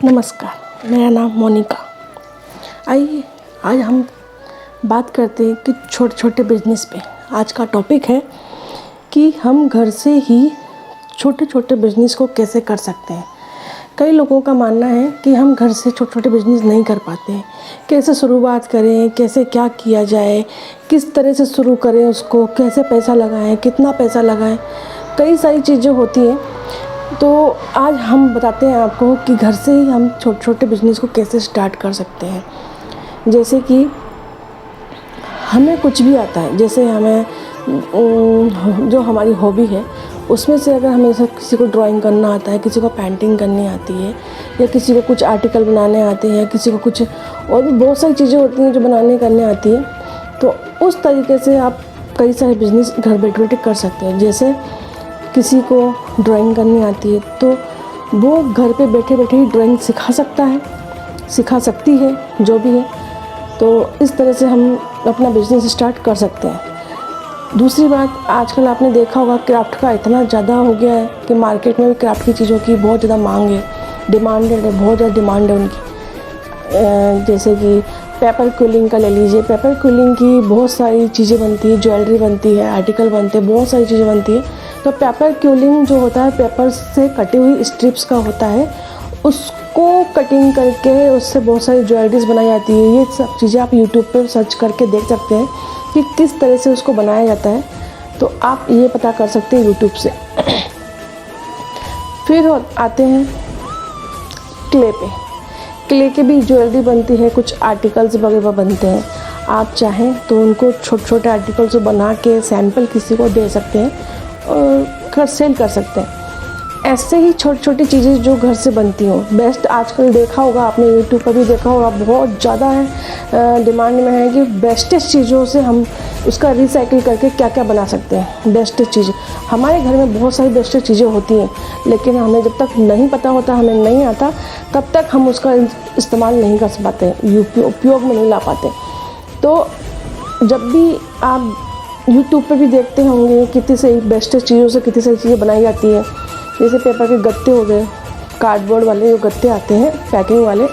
नमस्कार, मेरा नाम मोनिका। आइए आज हम बात करते हैं कि छोटे छोटे बिजनेस पे। आज का टॉपिक है कि हम घर से ही छोटे छोटे बिजनेस को कैसे कर सकते हैं। कई लोगों का मानना है कि हम घर से छोटे छोटे बिजनेस नहीं कर पाते हैं। कैसे शुरुआत करें, कैसे क्या किया जाए, किस तरह से शुरू करें, उसको कैसे पैसा लगाएं, कितना पैसा लगाएं, कई सारी चीज़ें होती हैं। तो आज हम बताते हैं आपको कि घर से ही हम छोटे छोटे बिजनेस को कैसे स्टार्ट कर सकते हैं। जैसे कि हमें कुछ भी आता है, जैसे हमें जो हमारी हॉबी है उसमें से अगर हमें किसी को ड्राइंग करना आता है, किसी को पेंटिंग करनी आती है, या किसी को कुछ आर्टिकल बनाने आते हैं, किसी को कुछ और भी बहुत सारी चीज़ें होती हैं जो बनाने करने आती है। तो उस तरीके से आप कई सारे बिजनेस घर बैठे बैठे कर सकते हैं। जैसे किसी को ड्राइंग करनी आती है तो वो घर पे बैठे बैठे ही ड्राइंग सिखा सकता है, सिखा सकती है, जो भी है। तो इस तरह से हम अपना बिजनेस स्टार्ट कर सकते हैं। दूसरी बात, आजकल आपने देखा होगा क्राफ्ट का इतना ज़्यादा हो गया है कि मार्केट में भी क्राफ्ट की चीज़ों की बहुत ज़्यादा मांग है, डिमांडेड है, बहुत ज़्यादा डिमांड है उनकी। जैसे कि पेपर क्विलिंग का ले लीजिए। पेपर क्विलिंग की बहुत सारी चीज़ें बनती है, ज्वेलरी बनती है, आर्टिकल बनते हैं, बहुत सारी चीज़ें बनती है। तो पेपर क्विलिंग जो होता है, पेपर से कटी हुई स्ट्रिप्स का होता है, उसको कटिंग करके उससे बहुत सारी ज्वेलरीज बनाई जाती है। ये सब चीज़ें आप यूट्यूब पर सर्च करके देख सकते हैं कि किस तरह से उसको बनाया जाता है। तो आप ये पता कर सकते हैं यूट्यूब से। फिर आते हैं क्ले पे। क्ले के भी ज्वेलरी बनती है, कुछ आर्टिकल्स वगैरह बनते हैं। आप चाहें तो उनको छोटे छोटे आर्टिकल्स बना के सैंपल किसी को दे सकते हैं और सेल कर सकते हैं। ऐसे ही छोटी छोटी चीज़ें जो घर से बनती हों, बेस्ट आजकल देखा होगा आपने, यूट्यूब पर भी देखा होगा, बहुत ज़्यादा है, डिमांड में है कि बेस्टेस्ट चीज़ों से हम उसका रिसाइकिल करके क्या क्या बना सकते हैं। बेस्टेस्ट चीज़ें हमारे घर में बहुत सारी बेस्टेस्ट चीज़ें होती हैं, लेकिन हमें जब तक नहीं पता होता, हमें नहीं आता, तब तक हम उसका इस्तेमाल नहीं कर पाते, उपयोग में नहीं ला पाते। तो जब भी आप यूट्यूब पे भी देखते होंगे कितनी सारी बेस्टेस्ट चीज़ों से कितनी सारी चीज़ें बनाई जाती हैं। जैसे पेपर के गत्ते हो गए, कार्डबोर्ड वाले जो गत्ते आते हैं पैकिंग वाले,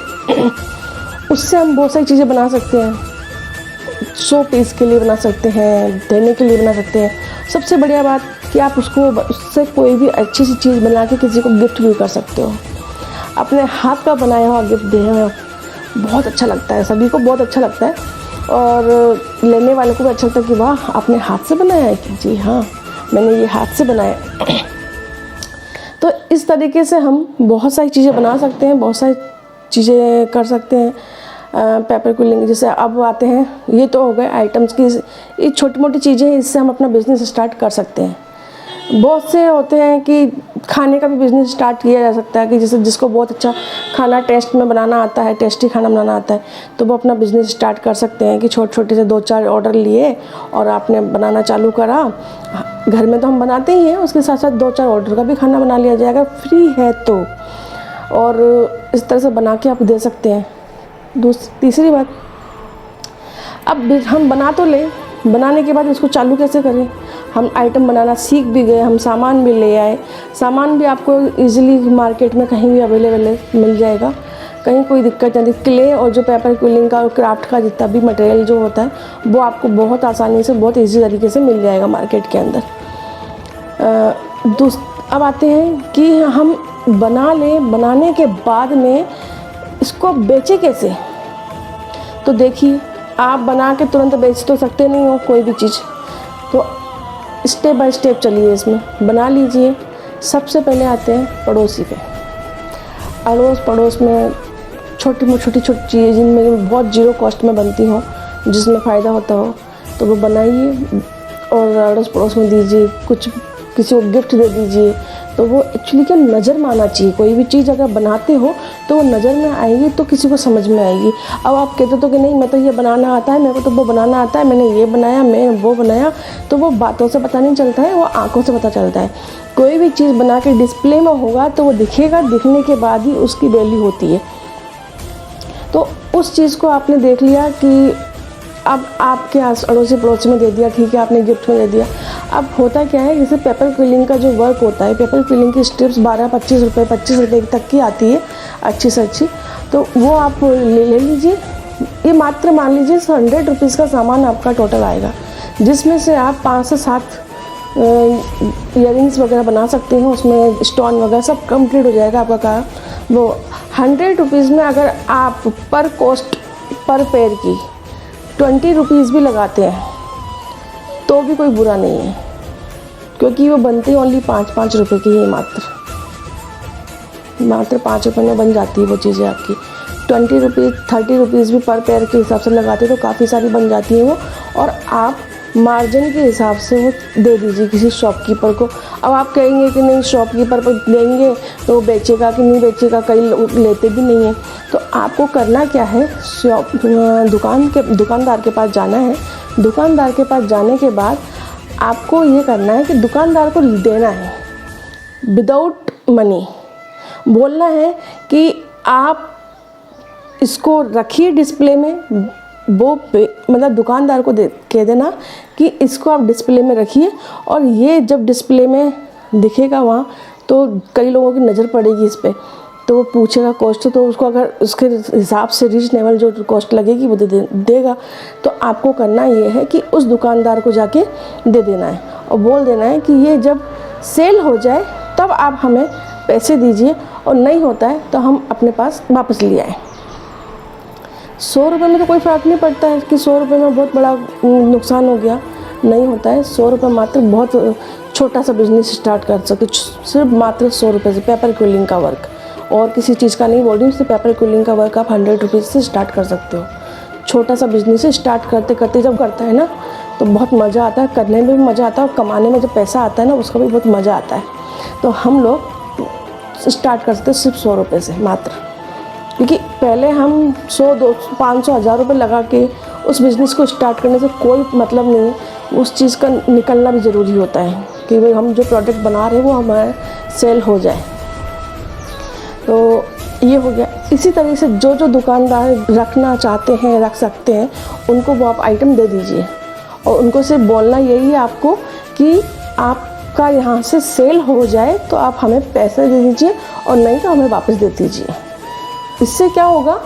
उससे हम बहुत सारी चीज़ें बना सकते हैं। शो पीस के लिए बना सकते हैं, देने के लिए बना सकते हैं। सबसे बढ़िया बात कि आप उससे कोई भी अच्छी सी चीज़ बना के किसी को गिफ्ट भी कर सकते हो। अपने हाथ का बनाया हुआ गिफ्ट देना बहुत अच्छा लगता है, सभी को बहुत अच्छा लगता है, और लेने वाले को भी अच्छा लगता है कि वाह, आपने हाथ से बनाया है। कि जी हाँ, मैंने ये हाथ से बनाया। तो इस तरीके से हम बहुत सारी चीज़ें बना सकते हैं, बहुत सारी चीज़ें कर सकते हैं। पेपर क्विलिंग, जैसे अब आते हैं, ये तो हो गए आइटम्स की, ये छोटी मोटी चीज़ें हैं, इससे हम अपना बिज़नेस स्टार्ट कर सकते हैं। बहुत से होते हैं कि खाने का भी बिज़नेस स्टार्ट किया जा सकता है, कि जैसे जिसको बहुत अच्छा खाना टेस्ट में बनाना आता है, टेस्टी खाना बनाना आता है, तो वो अपना बिज़नेस स्टार्ट कर सकते हैं कि छोटे छोटे से 2-4 ऑर्डर लिए और आपने बनाना चालू करा। घर में तो हम बनाते ही हैं, उसके साथ साथ 2-4 ऑर्डर का भी खाना बना लिया जाएगा, फ्री है तो, और इस तरह से बना के आप दे सकते हैं। तीसरी बात, अब हम बना तो लें, बनाने के बाद उसको चालू कैसे करें। हम आइटम बनाना सीख भी गए, हम सामान भी ले आए, सामान भी आपको इजीली मार्केट में कहीं भी अवेलेबल मिल जाएगा, कहीं कोई दिक्कत नहीं। क्ले और जो पेपर क्विलिंग का और क्राफ्ट का जितना भी मटेरियल जो होता है, वो आपको बहुत आसानी से, बहुत ईजी तरीके से मिल जाएगा मार्केट के अंदर। अब आते हैं कि हम बना लें, बनाने के बाद में इसको बेचें कैसे। तो देखिए, आप बना के तुरंत बेच तो सकते नहीं हो कोई भी चीज़, तो स्टेप बाय स्टेप चलिए, इसमें बना लीजिए। सबसे पहले आते हैं पड़ोसी पे। अड़ोस पड़ोस में छोटी छोटी चीज़ें जिनमें बहुत जीरो कॉस्ट में बनती हो, जिसमें फ़ायदा होता हो, तो वो बनाइए और अड़ोस पड़ोस में दीजिए। कुछ किसी को गिफ्ट दे दीजिए। तो वो एक्चुअली क्या, नज़र में आना चाहिए। कोई भी चीज़ अगर बनाते हो तो वो नज़र में आएगी, तो किसी को समझ में आएगी। अब आप कहते तो कि नहीं, मैं तो ये बनाना आता है, मेरे को तो वो बनाना आता है, मैंने ये बनाया, मैं वो बनाया, तो वो बातों से पता नहीं चलता है, वो आंखों से पता चलता है। कोई भी चीज़ बना के डिस्प्ले में होगा तो वो दिखेगा, दिखने के बाद ही उसकी वैल्यू होती है। तो उस चीज़ को आपने देख लिया कि अब आपके अड़ोसी पड़ोसी में दे दिया, ठीक है, आपने गिफ्ट में दे दिया। अब होता क्या है, जैसे पेपर क्विलिंग का जो वर्क होता है, पेपर क्विलिंग की स्ट्रिप्स 12-25 रुपये तक की आती है। अच्छी से अच्छी, तो वो आप ले लीजिए। ये मात्र मान लीजिए 100 रुपीज़ का सामान आपका टोटल आएगा, जिसमें से आप 5 से 7 ईयरिंग्स वगैरह बना सकते हैं, उसमें स्टोन वगैरह सब कंप्लीट हो जाएगा आपका काम। वो 100 रुपीज़ में अगर आप पर कॉस्ट पर पेयर की 20 रुपीज़ भी लगाते हैं तो भी कोई बुरा नहीं है, क्योंकि वो बनती ओनली 5-5 रुपये की ही, मात्र 5 रुपये में बन जाती है वो चीज़ें आपकी। 20 रुपीज़ 30 रुपीज़ भी पर पेयर के हिसाब से लगाते तो काफ़ी सारी बन जाती है वो, और आप मार्जिन के हिसाब से वो दे दीजिए किसी शॉपकीपर को। अब आप कहेंगे कि नहीं शॉपकीपर को देंगे तो बेचेगा कि नहीं बेचेगा, कई लोग लेते भी नहीं हैं। तो आपको करना क्या है, दुकानदार के पास जाना है। दुकानदार के पास जाने के बाद आपको ये करना है कि दुकानदार को देना है विदाउट मनी, बोलना है कि आप इसको रखिए डिस्प्ले में। वो मतलब दुकानदार को कह देना कि इसको आप डिस्प्ले में रखिए, और ये जब डिस्प्ले में दिखेगा वहाँ तो कई लोगों की नज़र पड़ेगी इस पर, तो वो पूछेगा कॉस्ट, तो उसको अगर उसके हिसाब से रीजनेबल जो कॉस्ट लगेगी वो देगा। तो आपको करना ये है कि उस दुकानदार को जाके दे देना है और बोल देना है कि ये जब सेल हो जाए तब आप हमें पैसे दीजिए, और नहीं होता है तो हम अपने पास वापस ले आएँ। 100 रुपये में तो कोई फ़र्क नहीं पड़ता है कि 100 रुपये में बहुत बड़ा नुकसान हो गया, नहीं होता है। 100 रुपये मात्र बहुत छोटा सा बिजनेस स्टार्ट कर सकते, सिर्फ मात्र 100 रुपये से पेपर क्विलिंग का वर्क, और किसी चीज़ का नहीं बोल रही हूँ, सिर्फ पेपर क्विलिंग का वर्क आप 100 रुपीज़ से स्टार्ट कर सकते हो। छोटा सा बिजनेस स्टार्ट करते करते जब करता है ना तो बहुत मज़ा आता है, करने में भी मज़ा आता है, और कमाने में जब पैसा आता है ना उसका भी बहुत मज़ा आता है। तो हम लोग स्टार्ट कर सकते हैं सिर्फ 100 रुपये से मात्र, क्योंकि पहले हम 100, 200, 500, 1000 रुपये लगा के उस बिज़नेस को स्टार्ट करने से कोई मतलब नहीं है। उस चीज़ का निकलना भी ज़रूरी होता है कि भाई हम जो प्रोडक्ट बना रहे हैं वो हमारे सेल हो जाए। तो ये हो गया। इसी तरीके से जो जो दुकानदार रखना चाहते हैं रख सकते हैं, उनको वो आप आइटम दे दीजिए, और उनको सिर्फ बोलना यही है आपको कि आपका यहाँ से सेल हो जाए तो आप हमें पैसे दे दीजिए, और नहीं तो हमें वापस दे दीजिए। इससे क्या होगा,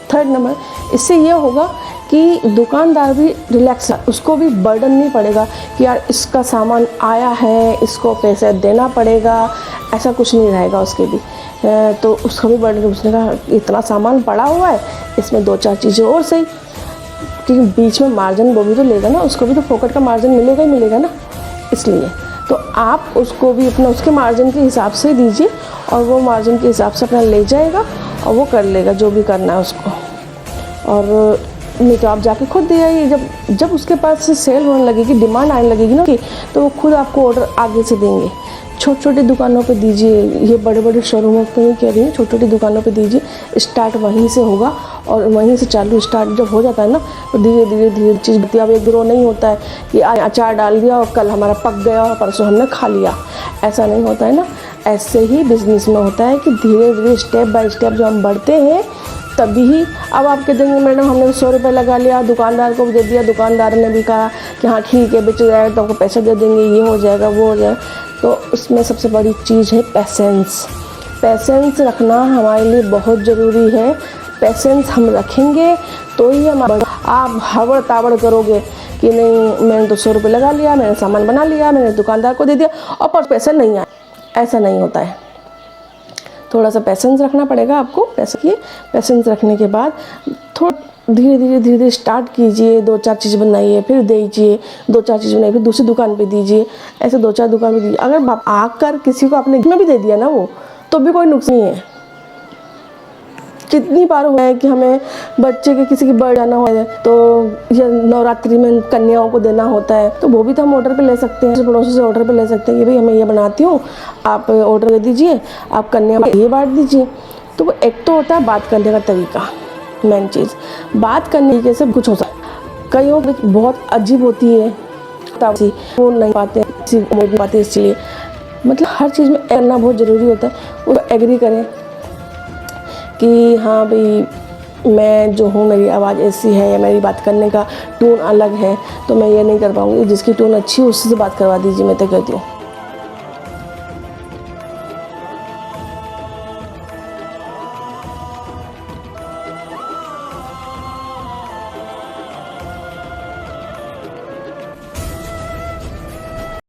3rd नंबर, इससे ये होगा कि दुकानदार भी रिलैक्स है, उसको भी बर्डन नहीं पड़ेगा कि यार इसका सामान आया है इसको पैसे देना पड़ेगा, ऐसा कुछ नहीं रहेगा उसके भी। तो उसका भी बर्डन, उसने कहा इतना सामान पड़ा हुआ है, इसमें 2-4 चीज़ें और सही, क्योंकि बीच में मार्जिन वो भी तो लेगा ना, उसको भी तो फोकट का मार्जिन मिलेगा ही मिलेगा ना। इसलिए तो आप उसको भी अपना उसके मार्जिन के हिसाब से दीजिए, और वो मार्जिन के हिसाब से अपना ले जाएगा और वो कर लेगा जो भी करना है उसको। और नहीं तो आप जाके खुद दे आइए, जब उसके पास से सेल होने लगेगी, डिमांड आने लगेगी ना कि, तो वो खुद आपको ऑर्डर आगे से देंगे। छोटी छोटी दुकानों पे दीजिए, ये बड़े बड़े शोरूमों पे नहीं कह रही हूँ, छोटी छोटी दुकानों पे दीजिए। स्टार्ट वहीं से होगा, और वहीं से चालू स्टार्ट जब हो जाता है ना तो धीरे धीरे धीरे चीज़ बढ़ती है। अब एक ग्रो नहीं होता है कि अचार डाल दिया और कल हमारा पक गया और परसों हमने खा लिया, ऐसा नहीं होता है ना। ऐसे ही बिज़नेस में होता है कि धीरे धीरे स्टेप बाय स्टेप जो हम बढ़ते हैं तभी ही। अब आप कह देंगे मैडम हमने 100 रुपये लगा लिया, दुकानदार को भी दे दिया, दुकानदार ने भी कहा कि हाँ ठीक है बेच जाएगा तो आपको पैसे दे देंगे, ये हो जाएगा वो हो जाएगा। तो उसमें सबसे बड़ी चीज़ है पेशेंस। पेशेंस रखना हमारे लिए बहुत ज़रूरी है। पेशेंस हम रखेंगे तो ही हम, आप हवड़ तावड़ करोगे कि नहीं मैंने तो 100 रुपये लगा लिया, मैंने सामान बना लिया, मैंने दुकानदार को दे दिया और पर पैसे नहीं आए, ऐसा नहीं होता है। थोड़ा सा पेशेंस रखना पड़ेगा आपको। पेशेंस रखने के बाद थोड़ा धीरे धीरे स्टार्ट कीजिए, 2-4 चीज़ बनाइए, फिर दीजिए, 2-4 चीज़ बनाइए, फिर दूसरी दुकान पे दीजिए, ऐसे 2-4 दुकान पे दीजिए। अगर आकर किसी को आपने में भी दे दिया ना वो, तो भी कोई नुकसान नहीं है। कितनी बार हुआ है कि हमें बच्चे के किसी की बर्थडे जाना हो तो या नवरात्रि में कन्याओं को देना होता है, तो वो भी तो हम ऑर्डर पे ले सकते हैं, पड़ोसी से ऑर्डर पे ले सकते हैं कि भाई हमें ये बनाती हूँ, आप ऑर्डर दे दीजिए, आप कन्या ये बांट दीजिए। तो वो एक तो होता है बात करने का तरीका, मेन चीज़ बात करने के से कुछ हो सकता है। कईयों की बहुत अजीब होती है, वो नहीं पाते इसलिए मतलब हर चीज़ में करना बहुत ज़रूरी होता है। वो एग्री करें कि हाँ भाई मैं जो हूँ मेरी आवाज़ ऐसी है या मेरी बात करने का टोन अलग है तो मैं ये नहीं कर पाऊँगी, जिसकी टोन अच्छी है उससे बात करवा दीजिए, मैं तो कहती हूँ।